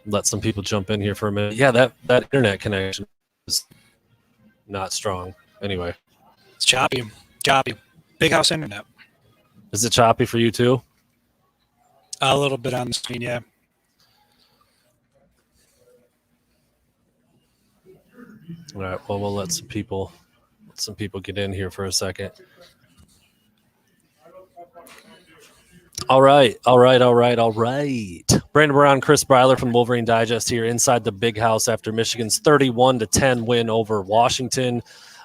let some people jump in here for a minute. Yeah, that internet connection is not strong. Anyway, it's choppy. Big house internet. Is it choppy for you too? A little bit on the screen, yeah. All right. Well, we'll let some people get in here for a second. All right. Brandon Brown, Chris Breiler from Wolverine Digest here inside the big house after Michigan's 31-10 win over Washington.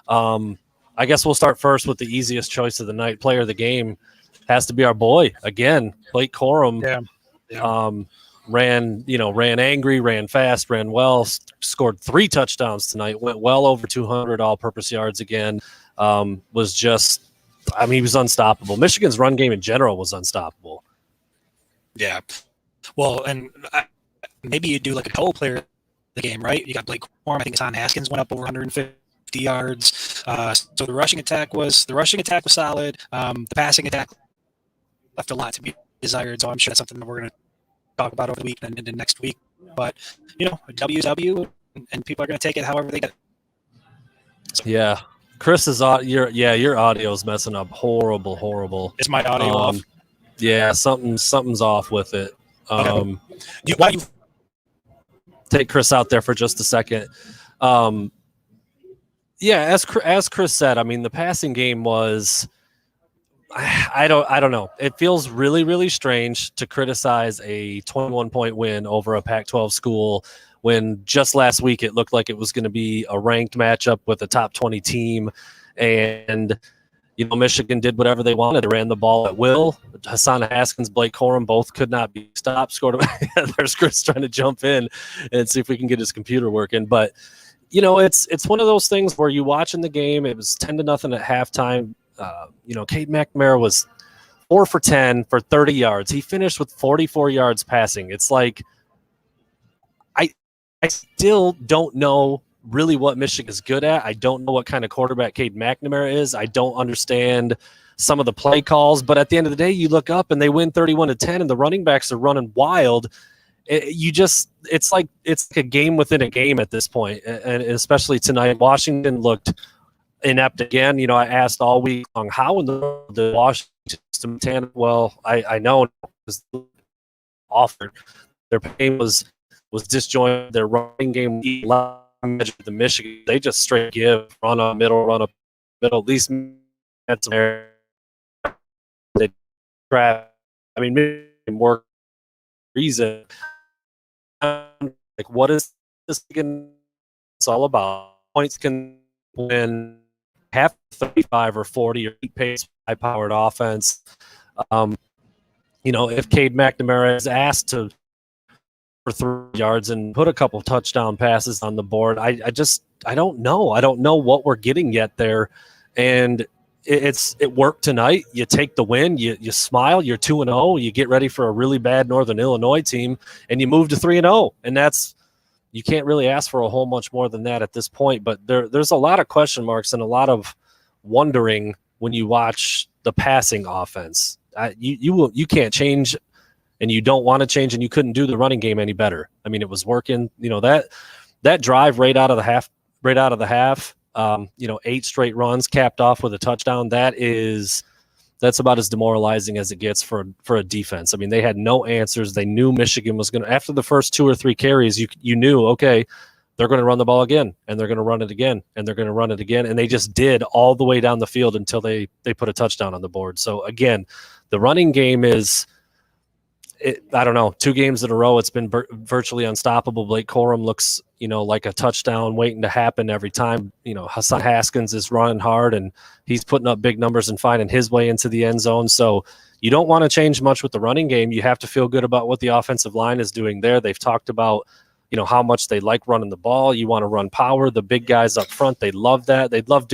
I guess we'll start first with the easiest choice of the night. Player of the game has to be our boy again, Blake Corum. Yeah. Ran angry, ran fast, ran well, scored 3 touchdowns tonight, went well over 200 all-purpose yards again. He was unstoppable. Michigan's run game in general was unstoppable. Yeah. Well, and maybe you do like a total player of the game, right? You got Blake Corum. I think Hassan Haskins went up over 150 yards. So the rushing attack was solid. The passing attack left a lot to be desired. So I'm sure that's something that we're going to talk about over the week and into next week. But W, and people are going to take it however they get it. So, yeah. Chris's your audio's messing up. Horrible. Is my audio off? Yeah, something's off with it. Okay. Take Chris out there for just a second. As Chris said, I mean, the passing game was. I don't know. It feels really, really strange to criticize a 21-point win over a Pac-12 school when just last week it looked like it was going to be a ranked matchup with a top 20 team. And, Michigan did whatever they wanted. They ran the ball at will. Hassan Haskins, Blake Corum both could not be stopped. There's Chris trying to jump in and see if we can get his computer working. But, it's one of those things where you watching the game. It was 10-0 at halftime. Cade McNamara was 4 for 10 for 30 yards. He finished with 44 yards passing. It's like I still don't know really what Michigan is good at. I don't know what kind of quarterback Cade McNamara is. I don't understand some of the play calls. But at the end of the day, you look up and they win 31-10, and the running backs are running wild. It's like a game within a game at this point, and especially tonight. Washington looked inept again. I asked all week long, how in the Washington system? Well, I know because offered their pain was disjointed. Their running game measured the Michigan. They just straight give run up middle. At least had some air. They grab. I mean, more reason. Like, what is this again? It's all about. Points can win half 35 or 40 or pace, high-powered offense. If Cade McNamara is asked to for 3 yards and put a couple touchdown passes on the board, I don't know. I don't know what we're getting yet there, and it worked tonight. You take the win, you smile, you're 2-0, you get ready for a really bad Northern Illinois team, and you move to 3-0, and that's. You can't really ask for a whole much more than that at this point, but there's a lot of question marks and a lot of wondering when you watch the passing offense. You can't change, and you don't want to change, and you couldn't do the running game any better. I mean, it was working. That drive right out of the half. 8 straight runs capped off with a touchdown. That's about as demoralizing as it gets for a defense. I mean, they had no answers. They knew Michigan was going to, after the first 2 or 3 carries, you knew, okay, they're going to run the ball again, and they're going to run it again, and they're going to run it again. And they just did all the way down the field until they put a touchdown on the board. So, again, the running game is, I don't know, 2 games in a row, it's been virtually unstoppable. Blake Corum looks, like a touchdown waiting to happen every time. Hassan Haskins is running hard, and he's putting up big numbers and finding his way into the end zone. So you don't want to change much with the running game. You have to feel good about what the offensive line is doing there. They've talked about, how much they like running the ball. You want to run power. The big guys up front, they love that. They love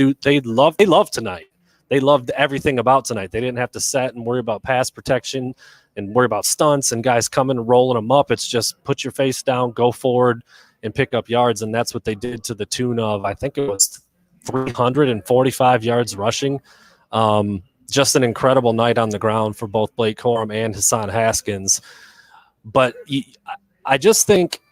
tonight. They loved everything about tonight. They didn't have to set and worry about pass protection and worry about stunts and guys coming and rolling them up. It's just put your face down, go forward, and pick up yards, and that's what they did to the tune of, I think it was 345 yards rushing. Just an incredible night on the ground for both Blake Corum and Hassan Haskins. But I just think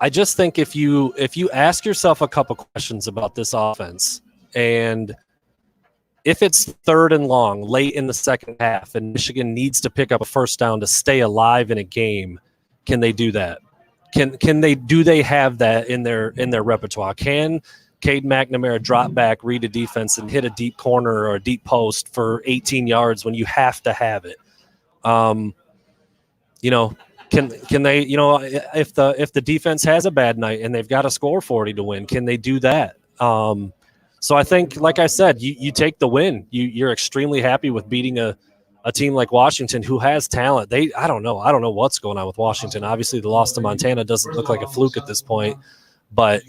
I just think if you ask yourself a couple questions about this offense, and if it's 3rd and long late in the second half and Michigan needs to pick up a first down to stay alive in a game, can they do that? Do they have that in their repertoire? Can Cade McNamara drop back, read a defense, and hit a deep corner or a deep post for 18 yards when you have to have it? Can they, if the defense has a bad night and they've got to score 40 to win, can they do that? So I think, like I said, you take the win. You're extremely happy with beating a team like Washington who has talent. I don't know what's going on with Washington. Obviously, the loss to Montana doesn't look like a fluke at this point, but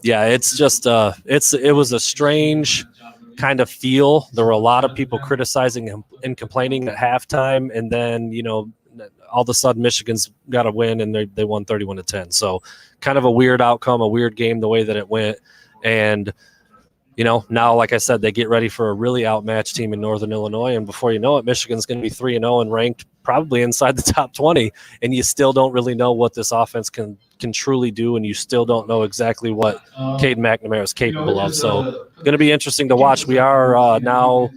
it's just it was a strange kind of feel. There were a lot of people criticizing and complaining at halftime, and then all of a sudden Michigan's got a win and they won 31-10. So kind of a weird outcome, a weird game the way that it went. And now, like I said, they get ready for a really outmatched team in Northern Illinois, and before you know it, Michigan's going to be 3-0 and ranked probably inside the top 20, and you still don't really know what this offense can truly do, and you still don't know exactly what Cade McNamara is capable of. So going to be interesting to watch. We are now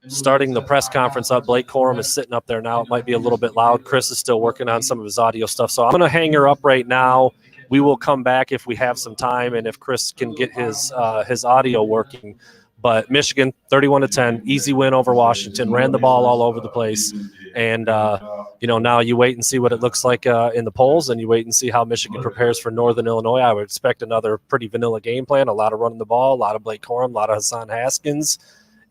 starting the press conference up. Blake Corum is sitting up there now. It might be a little bit loud. Chris is still working on some of his audio stuff, so I'm going to hang her up right now. We will come back if we have some time and if Chris can get his audio working. But Michigan, 31-10, easy win over Washington, ran the ball all over the place. And, now you wait and see what it looks like in the polls, and you wait and see how Michigan prepares for Northern Illinois. I would expect another pretty vanilla game plan, a lot of running the ball, a lot of Blake Corum, a lot of Hassan Haskins.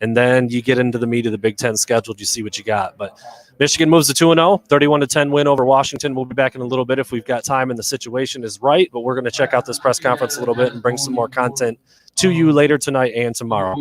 And then you get into the meat of the Big Ten schedule, you see what you got. But Michigan moves to 2-0, 31-10 win over Washington. We'll be back in a little bit if we've got time and the situation is right. But we're going to check out this press conference a little bit and bring some more content to you later tonight and tomorrow.